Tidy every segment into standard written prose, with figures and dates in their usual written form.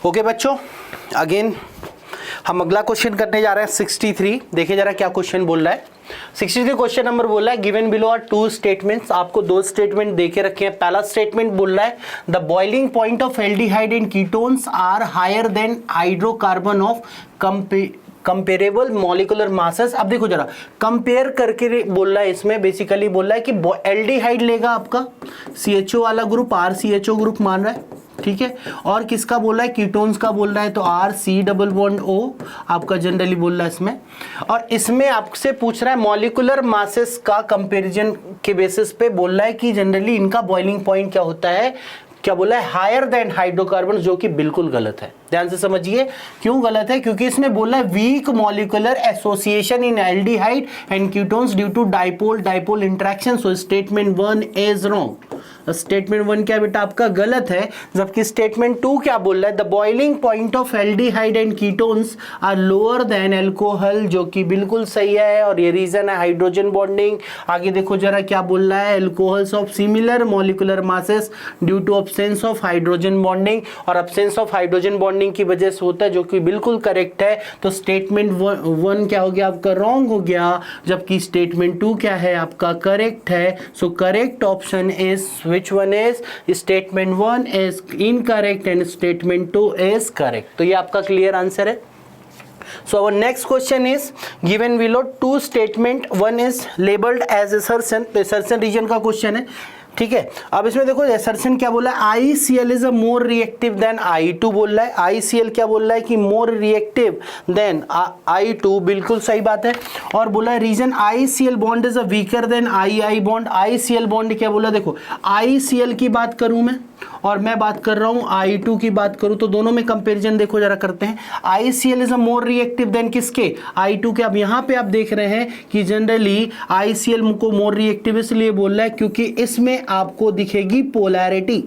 Okay बच्चों, again हम अगला क्वेश्चन करने जा रहे हैं 63। देखिए जरा क्या क्वेश्चन बोल रहा है। 63 क्वेश्चन नंबर बोल रहा है given below are two statements. आपको दो स्टेटमेंट देके रखे हैं। पहला स्टेटमेंट बोल रहा है the boiling point of aldehyde and ketones are higher than hydrocarbon of comparable molecular masses. अब देखो जरा कंपेयर करके बोल रहा है, इसमें बेसिकली बोल रहा है कि एल्डिहाइड लेगा आपका CHO वाला ग्रुप, RCHO ग्रुप मान रहा है, ठीक है, और किसका बोल रहा है, कीटोन्स का बोल रहा है, तो RC डबल बॉन्ड O आपका जनरली बोल रहा है इसमें। और इसमें आपसे पूछ रहा है मॉलिक्यूलर मासेस का कंपैरिजन के बेसिस पे बोल रहा है कि जनरली इनका बॉइलिंग पॉइंट क्या होता है, क्या बोला है, हायर देन हाइड्रोकार्बन, जो कि बिल्कुल गलत है। ध्यान से समझिए क्यों गलत है, क्योंकि इसमें बोला है weak molecular association in aldehyde and ketones due to dipole interaction. So statement 1 is wrong. Statement 1 क्या बेटा आपका गलत है, जबकि स्टेटमेंट 2 क्या बोल रहा है, the boiling point of aldehyde and ketones are lower than alcohol, जो कि बिल्कुल सही है, और ये रीजन है हाइड्रोजन बॉन्डिंग। आगे देखो जरा क्या बोल रहा है, alcohols of similar molecular masses due to absence of hydrogen bonding, और अब्सेंस ऑफ हाइड्रोजन बॉन्डिंग की वजह से होता है, जो कि बिल्कुल करेक्ट है। तो स्टेटमेंट 1 क्या हो गया आपका, रॉन्ग हो गया, जबकि स्टेटमेंट 2 क्या है आपका, करेक्ट है। So correct option is which one is, statement 1 is incorrect and statement 2 is correct। तो ये आपका क्लियर आंसर है। So our next question is given below two statement, one is labeled as assertion, तो assertion region का question है, ठीक है। अब इसमें देखो assertion क्या बोला है, ICL is a more reactive than I2 बोल रहा है। ICL क्या बोल रहा है कि more reactive than I2, बिल्कुल सही बात है। और बोला है reason ICL bond is a weaker than II bond. ICL bond क्या बोला, देखो ICL की बात करूं मैं और मैं बात कर रहा हूं I2 की बात करूं, तो दोनों में कंपैरिजन देखो जरा करते हैं। ICL is a more reactive than किसके, I2 के। अब यहां पे आप देख रहे हैं कि जनरली ICL को मोर रिएक्टिव इसलिए बोल रहा है क्योंकि इसमें आपको दिखेगी पोलैरिटी,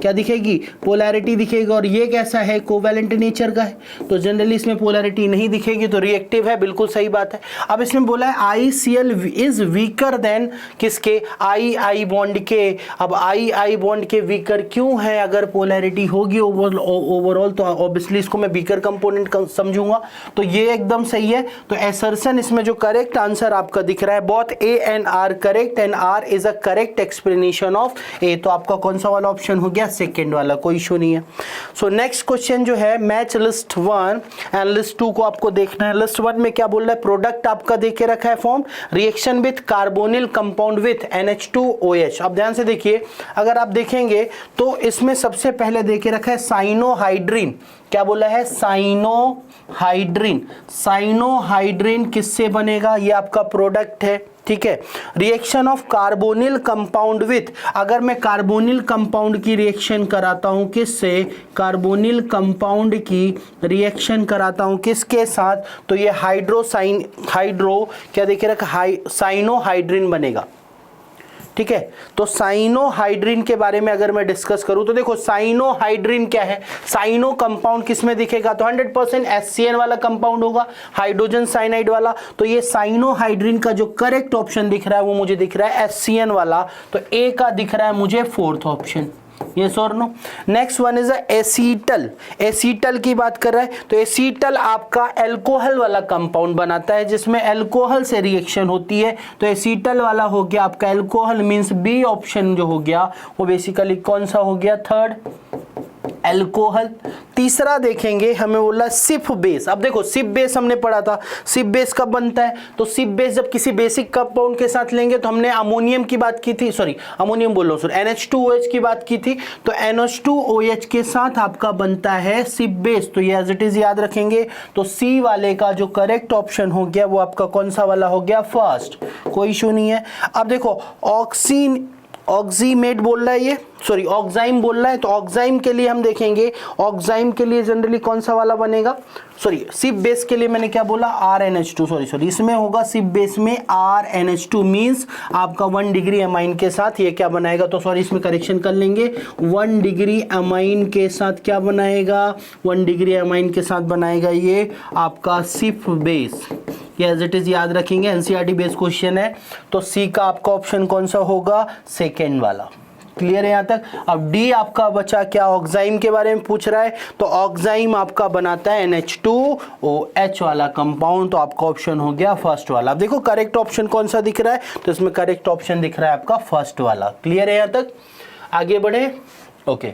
क्या दिखेगी, पोलैरिटी दिखेगी, और ये कैसा है, कोवैलेंट नेचर का है, तो जनरली इसमें पोलैरिटी नहीं दिखेगी, तो रिएक्टिव है, बिल्कुल सही बात है। अब इसमें बोला है ICL इज वीकर देन किसके, II बॉन्ड के। अब II बॉन्ड के वीकर क्यों है, अगर पोलैरिटी होगी ओवरऑल तो ऑब्वियसली इसको मैं वीकर कंपोनेंट समझूंगा, तो ये एकदम सही है। तो एसर्शन इसमें जो करेक्ट आंसर आपका दिख रहा है, both A and R correct, and R is a correct explanation of A। तो आपका कौन सा वाला ऑप्शन हो गया, सेकेंड वाला, कोई इशू नहीं है। सो नेक्स्ट क्वेश्चन जो है, मैच लिस्ट 1 एंड लिस्ट 2 को आपको देखना है। लिस्ट 1 में क्या बोल रहा है, प्रोडक्ट आपका देके रखा है form, reaction with carbonyl compound with NH2OH। अब ध्यान से देखिए, अगर आप देखेंगे तो इसमें सबसे पहले देके रखा है साइनोहाइड्रिन। क्या बोला है, साइनोहाइड्रिन। साइनोहाइड्रिन किससे बनेगा, ये आपका प्रोडक्ट है, ठीक है। Reaction of carbonyl compound with, अगर मैं कार्बोनिल कंपाउंड की रिएक्शन कराता हूं किससे, कार्बोनिल कंपाउंड की रिएक्शन कराता हूं किसके साथ, तो ये हाइड्रो क्या देखे रखा, साइनोहाइड्रिन बनेगा, ठीक है। तो साइनोहाइड्रिन के बारे में अगर मैं डिस्कस करूं तो देखो साइनोहाइड्रिन क्या है, साइनो कंपाउंड किसमें दिखेगा, तो 100% HCN वाला कंपाउंड होगा, हाइड्रोजन साइनाइड वाला। तो ये साइनोहाइड्रिन का जो करेक्ट ऑप्शन दिख रहा है वो मुझे दिख रहा है HCN वाला, तो A का दिख रहा है मुझे फोर्थ ऑप्शन, यस और no. Next one is acetal. Acetal की बात कर रहा है, तो एसीटल आपका एल्कोहल वाला कंपाउंड बनाता है जिसमें एल्कोहल से रिएक्शन होती है, तो एसीटल वाला हो गया आपका एल्कोहल, मींस B ऑप्शन जो हो गया वो बेसिकली कौन सा हो गया, थर्ड, एल्कोहल। तीसरा देखेंगे, हमें बोला सिप बेस। अब देखो सिप बेस हमने पढ़ा था, सिप बेस कब बनता है, तो सिप बेस जब किसी बेसिक कंपाउंड के साथ लेंगे, तो हमने अमोनियम की बात की थी, सॉरी अमोनियम बोल रहा हूं, NH2OH की बात की थी, तो NH2OH के साथ आपका बनता है सिप बेस, तो ये एज इट इज याद रखेंगे। तो C वाले का जो करेक्ट ऑप्शन हो गया वो आपका कौन सा वाला हो गया, फर्स्ट, कोई इशू नहीं है। अब देखो ऑक्सीमेट बोल रहा है, ये सॉरी ऑक्साइम बोल रहा है, तो ऑक्साइम के लिए हम देखेंगे, ऑक्साइम के लिए जनरली कौन सा वाला बनेगा, सॉरी सिप बेस के लिए मैंने क्या बोला, RNH2, सॉरी इसमें होगा सिप बेस में RNH2, मींस आपका 1 डिग्री अमाइन के साथ ये क्या बनाएगा, तो सॉरी इसमें करेक्शन कर लेंगे, 1 डिग्री अमाइन के साथ क्या बनाएगा, 1 डिग्री अमाइन के साथ बनाएगा ये आपका सिप बेस, ये एज इट इज याद रखेंगे, NCERT बेस क्वेश्चन है। तो C का आपका ऑप्शन कौन सा होगा, सेकेंड वाला, क्लियर है यहाँ तक। अब डी आपका बचा क्या, ऑक्साइम के बारे में पूछ रहा है, तो ऑक्साइम आपका बनाता है NH2OH वाला कंपाउंड, तो आपका ऑप्शन हो गया फर्स्ट वाला। अब देखो करेक्ट ऑप्शन कौन सा दिख रहा है, तो इसमें करेक्ट ऑप्शन दिख रहा है आपका फर्स्ट वाला। क्लियर है यहाँ तक, आगे बढ़े। Okay,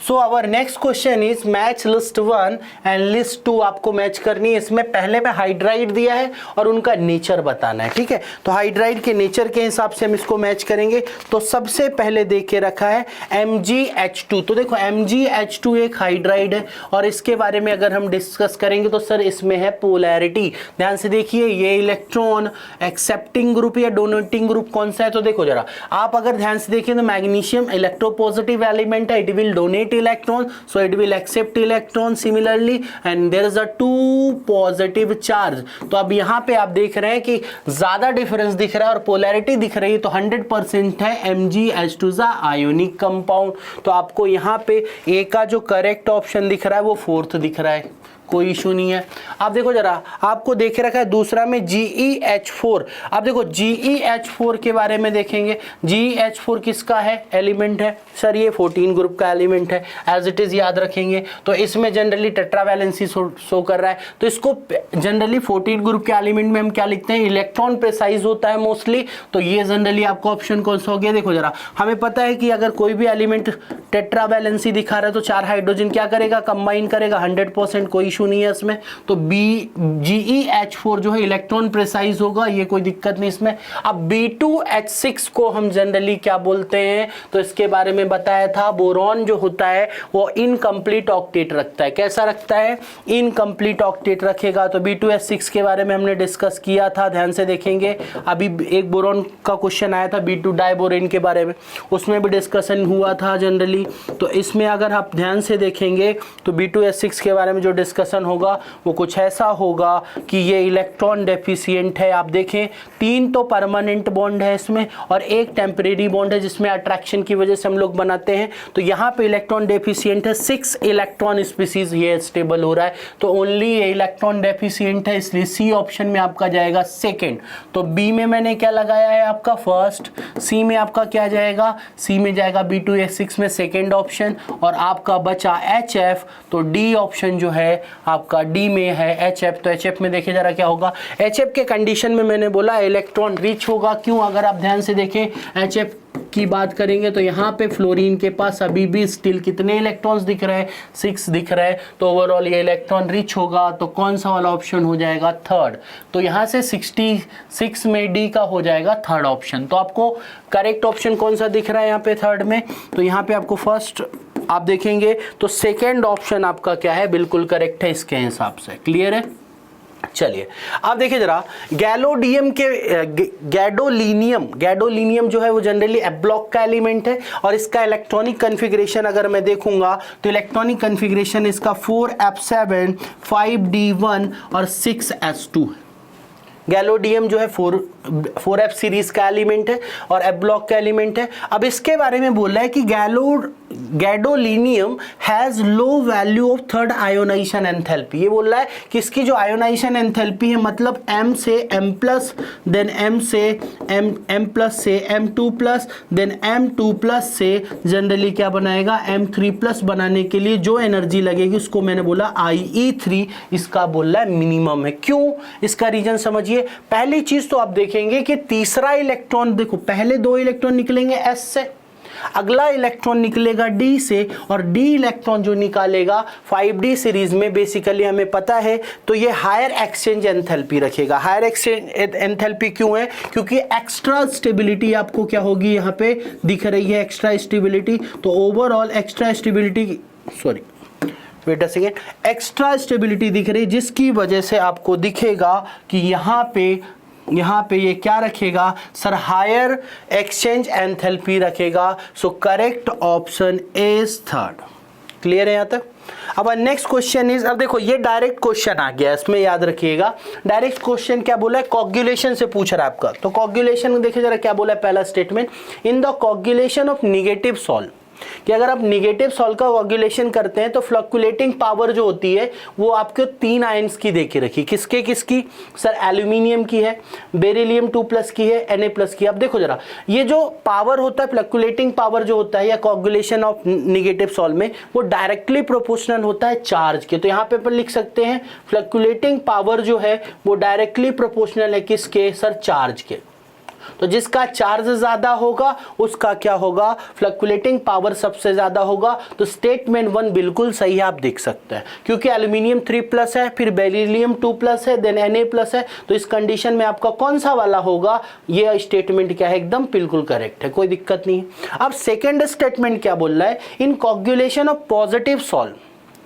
so our next question is match list 1 and list 2 आपको मैच करनी है। इसमें पहले में हाइड्राइड दिया है और उनका नेचर बताना है, ठीक है। तो हाइड्राइड के नेचर के हिसाब से हम इसको मैच करेंगे। तो सबसे पहले देख के रखा है MgH2। तो देखो MgH2 एक हाइड्राइड है और इसके बारे में अगर हम डिस्कस करेंगे तो सर इसमें है पोलैरिटी। ध्यान से देखिए, ये इलेक्ट्रॉन एक्सेप्टिंग ग्रुप या डोनेटिंग ग्रुप कौन सा है, तो देखो जरा आप अगर ध्यान से देखिए तो मैग्नीशियम इलेक्ट्रोपॉजिटिव एलिमेंट है, it will donate electron, so it will accept electron similarly and there is a 2 positive charge। तो अब यहाँ पे आप देख रहे हैं कि ज्यादा डिफरेंस दिख रहा है और पोलैरिटी दिख रही है, तो 100% है MgH2 आयोनिक कंपाउंड। तो आपको यहाँ पे ए का जो करेक्ट ऑप्शन दिख रहा है वो फोर्थ दिख रहा है, कोई इशू नहीं है। आप देखो जरा, आपको देखे रखा है दूसरा में GeH4। आप देखो GeH4 के बारे में देखेंगे, GeH4 किसका है, एलिमेंट है सर, ये 14 ग्रुप का एलिमेंट है, एज इट इज याद रखेंगे। तो इसमें जनरली टेट्रावैलेंसी शो कर रहा है, तो इसको जनरली 14 ग्रुप के एलिमेंट में हम क्या लिखते हैं, इलेक्ट्रॉन प्रिसाइज होता है मोस्टली। तो ये जनरली आपका ऑप्शन कौन सा हो गया, देखो जरा हमें पता है कि अगर कोई भी एलिमेंट टेट्रावैलेंसी दिखा रहा है तो 4 हाइड्रोजन क्या करेगा, कंबाइन करेगा, 100% कोई इशू नहीं है इसमें। तो GeH4 जो है इलेक्ट्रॉन प्रिसाइज होगा, ये कोई दिक्कत नहीं इसमें। अब B2H6 को हम जनरली क्या बोलते हैं, तो इसके बारे में बताया था, बोरॉन जो होता है वो इनकम्प्लीट ऑक्टेट रखता है। कैसा रखता है, इनकम्प्लीट ऑक्टेट रखेगा। तो B2H6 के बारे में हमने डिस्कस किया था, ध्यान से देखेंगे। अभी एक बोरॉन का क्वेश्चन आया था B2 डाइबोरेन के बारे में, उसमें भी डिस्कशन हुआ था जनरली। तो इसमें अगर आप ध्यान से देखेंगे तो B2H6 के बारे में जो डिस्कशन होगा वो कुछ ऐसा होगा कि ये इलेक्ट्रॉन डेफिशिएंट है। आप देखें 3 तो परमानेंट बॉन्ड है इसमें और एक टेम्परेरी बॉन्ड है जिसमें अट्रैक्शन की वजह से हम लोग बनाते हैं। तो यहाँ पे इलेक्ट्रॉन डेफिशिएंट है, 6 इलेक्ट्रॉन स्पीसीज ये स्टेबल हो रहा है, तो ओनली ये इलेक्ट्रॉन डेफिशिएंट है, इसलिए सी ऑप्शन में आपका जाएगा सेकेंड। तो बी में मैंने क्या लगाया है आपका फर्स्ट, सी में आपका क्या जाएगा, सी में जाएगा B2H6 में सेकेंड ऑप्शन, और आपका बचा HF। तो डी ऑप्शन जो है आपका डी में है HF। तो HF में देखिए जरा क्या होगा, HF के कंडीशन में मैंने बोला इलेक्ट्रॉन रिच होगा। क्यों, अगर आप ध्यान से देखें HF की बात करेंगे तो यहाँ पे फ्लोरीन के पास अभी भी स्टिल कितने इलेक्ट्रॉन्स दिख रहे हैं, 6 दिख रहे हैं। तो ओवरऑल ये इलेक्ट्रॉन रिच होगा, तो कौन सा वाला ऑप्शन हो जाएगा, थर्ड। तो यहाँ से 66 में डी का हो जाएगा थर्ड ऑप्शन। तो आपको करेक्ट ऑप्शन कौन सा दिख रहा है यहाँ पे थर्ड में, तो यहाँ पे आपको फर्स्ट आप देखेंगे तो सेकेंड ऑप्शन आपका क्या है, बिल्कुल करेक्ट है इसके हिसाब से। क्लियर है, चलिए आप देखिए जरा गैलोडियम के गैडोलीनियम जो है वो जनरली एफ ब्लॉक का एलिमेंट है, और इसका इलेक्ट्रॉनिक कन्फिग्रेशन अगर मैं देखूंगा तो इलेक्ट्रॉनिक कन्फिग्रेशन इसका 4f7 5d1 और 6s2 है। गैलोडियम जो है 4f सीरीज का एलिमेंट है और एफ ब्लॉक का एलिमेंट है। अब इसके बारे में बोल रहा है कि gadolinium has low value of third ionization enthalpy. ये बोल रहा है कि इसकी जो आयोनाइजेशन एंथैल्पी है, मतलब M से M प्लस, देन M से M प्लस से M2 plus, then M2 plus से जनरली क्या बनाएगा, M3 प्लस बनाने के लिए जो एनर्जी लगेगी उसको मैंने बोला IE3, इसका बोल रहा है मिनिमम है। क्यों, इसका रीजन समझिए। पहली चीज तो आप देखेंगे कि तीसरा इलेक्ट्रॉन, देखो पहले 2 इलेक्ट्रॉन निकलेंगे S से, अगला इलेक्ट्रॉन निकलेगा D से, और D इलेक्ट्रॉन जो निकालेगा 5D सीरीज में बेसिकली हमें पता है तो ये हायर एक्सचेंज एंथैल्पी रखेगा। हायर एक्सचेंज एंथैल्पी क्यों है, क्योंकि एक्स्ट्रा स्टेबिलिटी आपको क्या होगी यहाँ पे दिख रही है, एक्स्ट्रा स्टेबिलिटी। तो overall extra stability, sorry wait a second, extra stability दिख रही है, जिसकी वजह से आपको दिखेगा कि यहाँ पे ये क्या रखेगा सर, हायर एक्सचेंज एंथैल्पी रखेगा। So correct option is third. Clear है यहाँ तक। अब नेक्स्ट क्वेश्चन इज, अब देखो ये डायरेक्ट क्वेश्चन आ गया, इसमें याद रखिएगा डायरेक्ट क्वेश्चन क्या बोला है, कोगुलेशन से पूछ रहा है आपका। तो कोगुलेशन देखिए जरा क्या बोला है, पहला statement, in the coagulation of negative salt कि अगर आप निगेटिव सॉल्ट का कोagulation करते हैं तो फ्लक्चुएटिंग पावर जो होती है वो आपके 3 आयंस की दे के रखी। किसके किसकी सर? एल्यूमिनियम की है, बेरिलियम 2+ की है, Na+ की। अब देखो जरा, ये जो पावर होता है फ्लक्चुएटिंग पावर जो होता है या कोagulation ऑफ निगेटिव सॉल्ट में, वो डायरेक्टली प्रोपोर्शनल होता है चार्ज के। तो यहाँ पे अपन लिख सकते हैं फ्लक्चुएटिंग पावर जो है वो डायरेक्टली प्रोपोर्शनल है किसके सर? चार्ज के। तो जिसका चार्ज ज्यादा होगा उसका क्या होगा? फ्लक्चुएटिंग पावर सबसे ज्यादा होगा। तो स्टेटमेंट 1 बिल्कुल सही है, आप देख सकते हैं, क्योंकि एल्यूमिनियम 3+ है, फिर बेरिलियम 2+ है, देन Na+ है। तो इस कंडीशन में आपका कौन सा वाला होगा? ये स्टेटमेंट क्या है? एकदम बिल्कुल करेक्ट है, कोई दिक्कत नहीं है। अब सेकेंड स्टेटमेंट क्या बोल रहा है? इन कोagulation ऑफ पॉजिटिव सॉल्ट,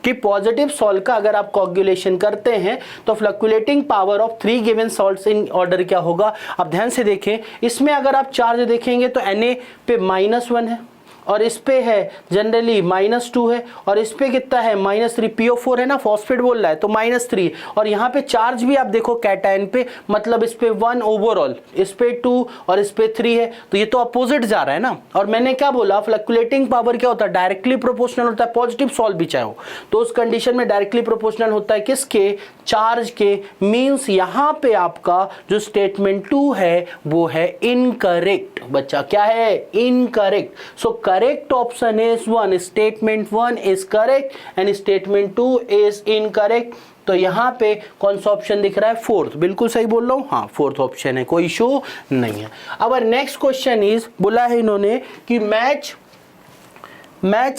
कि पॉजिटिव सॉल्ट का अगर आप कोagulation करते हैं तो fluctuating power of 3 given salts in order क्या होगा? अब ध्यान से देखें, इसमें अगर आप चार्ज देखेंगे तो Na पे -1 है, और इस पे है जनरली -2 है, और इस पे कितना है? -3। PO4 है ना, फॉस्फेट बोल रहा है, तो -3। और यहाँ पे चार्ज भी आप देखो कैटायन पे, मतलब इस पे 1 ओवरऑल, इस पे 2 और इस पे 3 है। तो ये तो अपोजिट जा रहा है ना। और मैंने क्या बोला? फ्लक्चुएटिंग पावर क्या होता है? डायरेक्टली प्रोपोर्शनल होता है, पॉजिटिव सॉल्ट भी चाहे हो तो उस कंडीशन में डायरेक्टली प्रोपोर्शनल होता है किसके? चार्ज के। मीन्स यहाँ पे आपका जो स्टेटमेंट 2 है वो है इनकरेक्ट। बच्चा क्या है? Incorrect. So correct option is 1, statement 1 is correct and statement 2 is incorrect। तो यहां पे कौन सा ऑप्शन दिख रहा है? 4th। बिल्कुल सही बोल रहा हूं, हाँ 4th ऑप्शन है, कोई इशू नहीं है। अब नेक्स्ट क्वेश्चन इज, बोला है इन्होंने कि मैच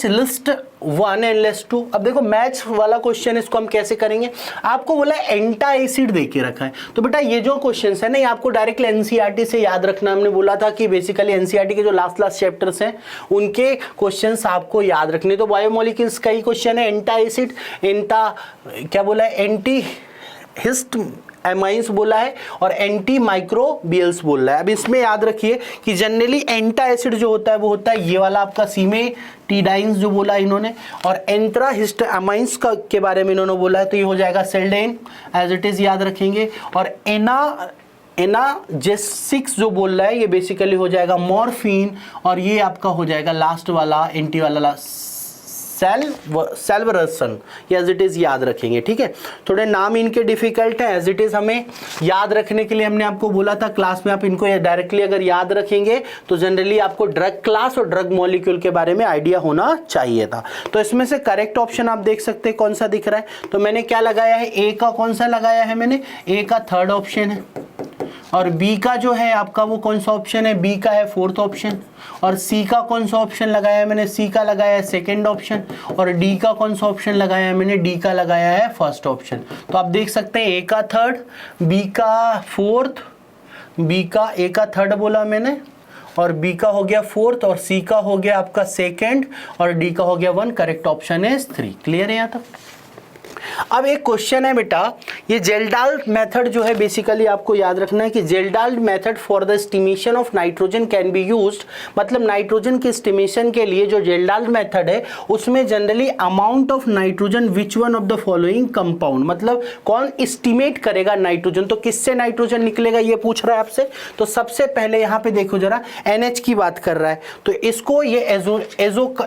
लिस्ट 1 एंड लिस्ट 2। अब देखो मैच वाला क्वेश्चन, इसको हम कैसे करेंगे? आपको बोला एंटा एसिड देके रखा है, तो बेटा ये जो क्वेश्चन है ना, ये आपको डायरेक्टली एनसीईआरटी से याद रखना। हमने बोला था कि बेसिकली एनसीईआरटी के जो लास्ट चैप्टर्स हैं उनके क्वेश्चंस आपको याद रखने। तो बायोमोलिक्यूल्स का ही क्वेश्चन है, एंटा एसिड, एंटा क्या बोला है? एंटी हिस्ट एमाइंस बोला है और एंटी माइक्रोबियल्स बोल रहा है। अब इसमें याद रखिए कि जनरली एंटा एसिड जो होता है वो होता है ये वाला आपका सीमेटिडाइंस जो बोला इन्होंने, और एंट्रा हिस्टामाइंस का के बारे में इन्होंने बोला है तो ये हो जाएगा सेल्डेन एज इट इज, याद रखेंगे। और एनाजेसिक्स जो बोल रहा है ये बेसिकली हो जाएगा मॉर्फिन, और ये आपका हो जाएगा लास्ट वाला एंटी वाला सेल्वरसन, एज इट इज याद रखेंगे। ठीक है, थोड़े नाम इनके डिफिकल्ट है, एज इट इज हमें याद रखने के लिए हमने आपको बोला था क्लास में, आप इनको डायरेक्टली अगर याद रखेंगे तो जनरली आपको ड्रग क्लास और ड्रग मॉलिक्यूल के बारे में आइडिया होना चाहिए था। तो इसमें से करेक्ट ऑप्शन आप देख सकते हैं कौन सा दिख रहा है। तो मैंने क्या लगाया है? ए का कौन सा लगाया है? मैंने ए का 3rd ऑप्शन है, और बी का जो है आपका वो कौन सा ऑप्शन है? बी का है 4th ऑप्शन। और सी का कौन सा ऑप्शन लगाया है? मैंने सी का लगाया है 2nd ऑप्शन। और डी का कौन सा ऑप्शन लगाया है? मैंने डी का लगाया है 1st ऑप्शन। तो आप देख सकते हैं ए का 3rd, बी का 4th, बी का ए का 3rd बोला मैंने, और बी का हो गया 4th, और सी का हो गया आपका 2nd, और डी का हो गया 1। Correct option is 3। क्लियर है यहाँ तक? अब एक क्वेश्चन है बेटा, ये जेल्डाल्ट मेथड जो है बेसिकली आपको याद रखना है कि Kjeldahl method for the estimation of nitrogen can be used, मतलब नाइट्रोजन के एस्टिमेशन के लिए जो जेल्डाल्ट मेथड है उसमें generally amount of nitrogen which one of the following compound, मतलब कौन एस्टिमेट करेगा नाइट्रोजन, तो किससे नाइट्रोजन निकलेगा ये पूछ रहा है आपसे। तो सबसे पहले यहाँ पे देखो जरा, NH की बात कर रहा है तो इसको ये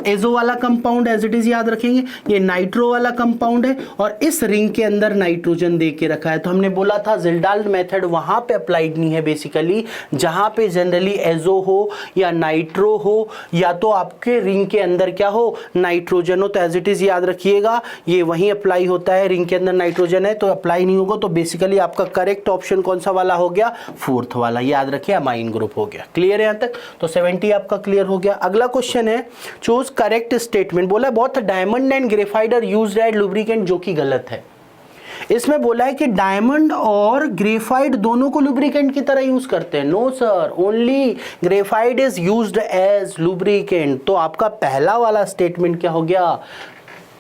एजो वाला कंपाउंड एज इट इज याद रखेंगे, ये नाइट्रो वाला कंपाउंड है, और इस रिंग के अंदर नाइट्रोजन दे के रखा है। तो हमने बोला था जेल्डाल्ट मेथड वहां पे अप्लाइड नहीं है बेसिकली जहां पे जनरली एजो हो या नाइट्रो हो या तो आपके रिंग के अंदर क्या हो, नाइट्रोजन हो। तो एज इट इज याद रखिएगा ये वहीं अप्लाई होता है, रिंग के अंदर नाइट्रोजन है तो अप्लाई नहीं होगा। तो बेसिकली आपका करेक्ट ऑप्शन कौन सा वाला हो गया? 4th वाला, याद रखिए अमाइन ग्रुप हो गया। क्लियर है यहां तक? तो 70 आपका क्लियर हो गया। अगला क्वेश्चन है चूज करेक्ट स्टेटमेंट। बोला बहुत diamond and graphite are used as lubricant, जो कि गलत है। इसमें बोला है कि डायमंड और ग्रेफाइट दोनों को लुब्रिकेंट की तरह यूज करते हैं। No sir, only graphite is used as lubricant. तो आपका पहला वाला स्टेटमेंट क्या हो गया?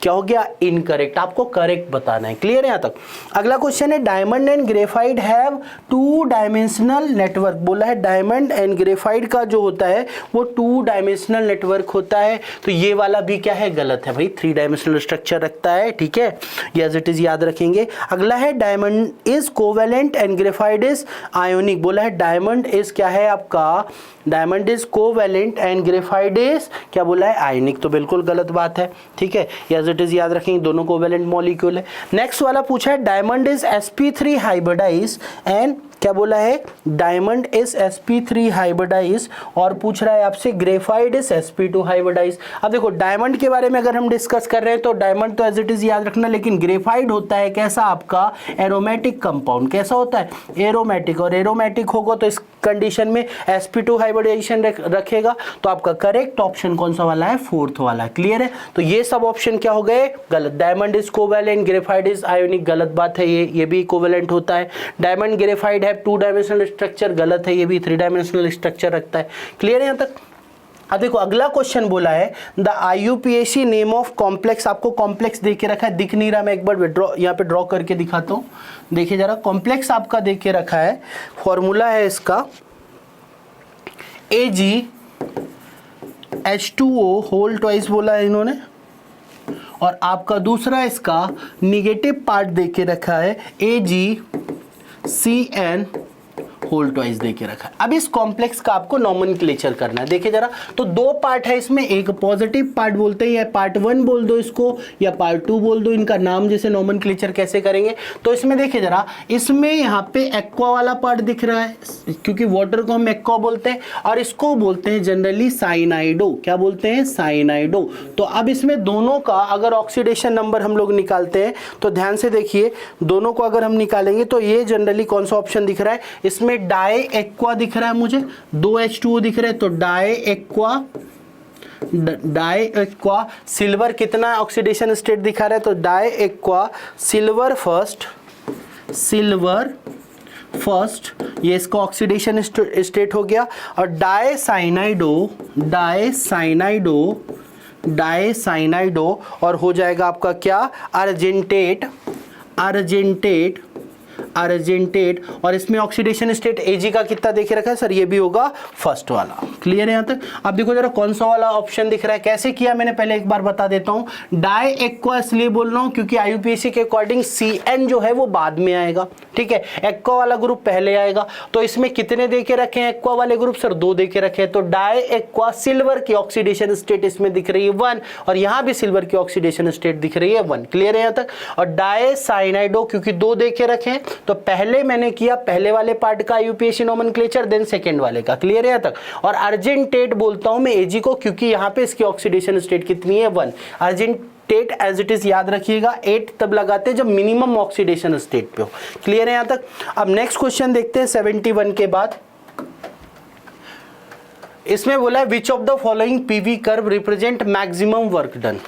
क्या हो गया, इनकरेक्ट, आपको करेक्ट बताना है। क्लियर है यहाँ तक। अगला क्वेश्चन है diamond and graphite have 2 dimensional network, बोला है डायमंड एंड ग्रेफाइट का जो होता है वो 2 डायमेंशनल नेटवर्क होता है, तो ये वाला भी क्या है, गलत है भाई, 3 डायमेंशनल स्ट्रक्चर रखता है। ठीक है, ये एज इट इज याद रखेंगे। अगला है diamond is covalent and graphite is ionic, बोला है डायमंड इज क्या है आपका, diamond is covalent and graphite is क्या बोला है, आयनिक, तो बिल्कुल गलत बात है। ठीक है, एज इट इज याद रखेंगे, दोनों कोवेलेंट मॉलिक्यूल है। नेक्स्ट वाला पूछा है diamond is sp3 hybridise and क्या बोला है, डायमंड इज sp3 हाइब्रिडाइज, और पूछ रहा है आपसे ग्रेफाइट इज sp2 हाइब्रिडाइज। अब देखो डायमंड के बारे में अगर हम डिस्कस कर रहे हैं तो डायमंड तो एज इट इज याद रखना, लेकिन ग्रेफाइट होता है कैसा आपका, एरोमेटिक कंपाउंड। कैसा होता है, एरोमेटिक, और एरोमेटिक होगा तो इस कंडीशन में sp2 हाइब्रिडाइजेशन रखेगा, तो आपका करेक्ट ऑप्शन कौन सा वाला है, 4th वाला। क्लियर है, तो ये सब ऑप्शन क्या हो गए, गलत। Diamond is covalent, graphite is ionic, गलत बात है, ये भी कोवेलेंट होता है। डायमंड ग्रेफाइट 2 डायमेंशनल स्ट्रक्चर, गलत है, ये भी 3 डायमेंशनल स्ट्रक्चर रखता है। क्लियर है यहाँ तक। अब देखो अगला क्वेश्चन बोला है the IUPAC name of complex, आपको कॉम्प्लेक्स दे के रखा है, दिख नहीं रहा, मैं एक बार ड्रॉ यहाँ पे ड्रॉ करके दिखाता हूँ। देखिए जरा, कॉम्प्लेक्स आपका दे के रखा है, फॉर्मूला है इसका AgH2O होल ट्वाइस बोला है इन्होंने, और आपका दूसरा इसका निगेटिव पार्ट दे के रखा है AgCN होल ट्वाइस दे के रखा है। अब इस कॉम्प्लेक्स का आपको नॉमेनक्लेचर करना है। देखिए जरा, तो 2 पार्ट है इसमें, एक पॉजिटिव पार्ट बोलते हैं, या पार्ट 1 बोल दो इसको, या पार्ट 2 बोल दो, इनका नाम जैसे नॉमेनक्लेचर कैसे करेंगे। तो इसमें देखिए जरा, इसमें यहाँ पे एक्वा वाला पार्ट दिख रहा है, क्योंकि वाटर को हम एक्वा बोलते हैं, और इसको बोलते हैं जनरली साइनाइडो। क्या बोलते हैं, साइनाइडो। तो अब इसमें दोनों का अगर ऑक्सीडेशन नंबर हम लोग निकालते हैं तो ध्यान से देखिए, दोनों को अगर हम निकालेंगे तो ये जनरली कौन सा ऑप्शन दिख रहा है, इसमें डाई एक्वा दिख रहा है मुझे, 2H2O दिख रहा है, तो डाई एक्वा सिल्वर कितना ऑक्सीडेशन स्टेट दिखा रहा है, तो डाई एक्वा सिल्वर फर्स्ट, ये इसका ऑक्सीडेशन स्टेट हो गया। और डाई साइनाइडो और हो जाएगा आपका क्या, अर्जेंटेट, और इसमें ऑक्सीडेशन स्टेट Ag का कितना देखे रखा है सर, ये भी होगा फर्स्ट वाला। क्लियर है यहाँ तक। अब देखो जरा कौन सा वाला ऑप्शन दिख रहा है, कैसे किया मैंने पहले एक बार बता देता हूँ। डाई एक्वा इसलिए बोल रहा हूँ क्योंकि IUPAC के अकॉर्डिंग CN जो है वो बाद में आएगा, ठीक है, एक्वा वाला ग्रुप पहले आएगा। तो इसमें कितने देके रखे हैं एक्वा वाले ग्रुप सर, 2 देके रखे हैं। तो डाई एक्वा सिल्वर की ऑक्सीडेशन स्टेट इसमें दिख रही है 1, और यहाँ भी सिल्वर की ऑक्सीडेशन स्टेट दिख रही है 1। क्लियर है यहाँ तक। और डाई साइनाइडो क्योंकि 2 देके रखे हैं, तो पहले मैंने किया पहले वाले पार्ट का IUPAC नोमेनक्लेचर, देन सेकंड वाले का। क्लियर है यहाँ तक। और अर्जेंटेट बोलता हूं मैं Ag को, क्योंकि यहाँ पे इसकी ऑक्सीडेशन स्टेट कितनी है 1। अर्जेंटेट एज इट इज याद रखिएगा, 8 तब लगाते हैं जब मिनिमम ऑक्सीडेशन स्टेट पे हो। क्लियर है यहाँ तक। अब नेक्स्ट क्वेश्चन देखते हैं 71 के बाद। इसमें बोला है which of the following PV curve represent maximum work done.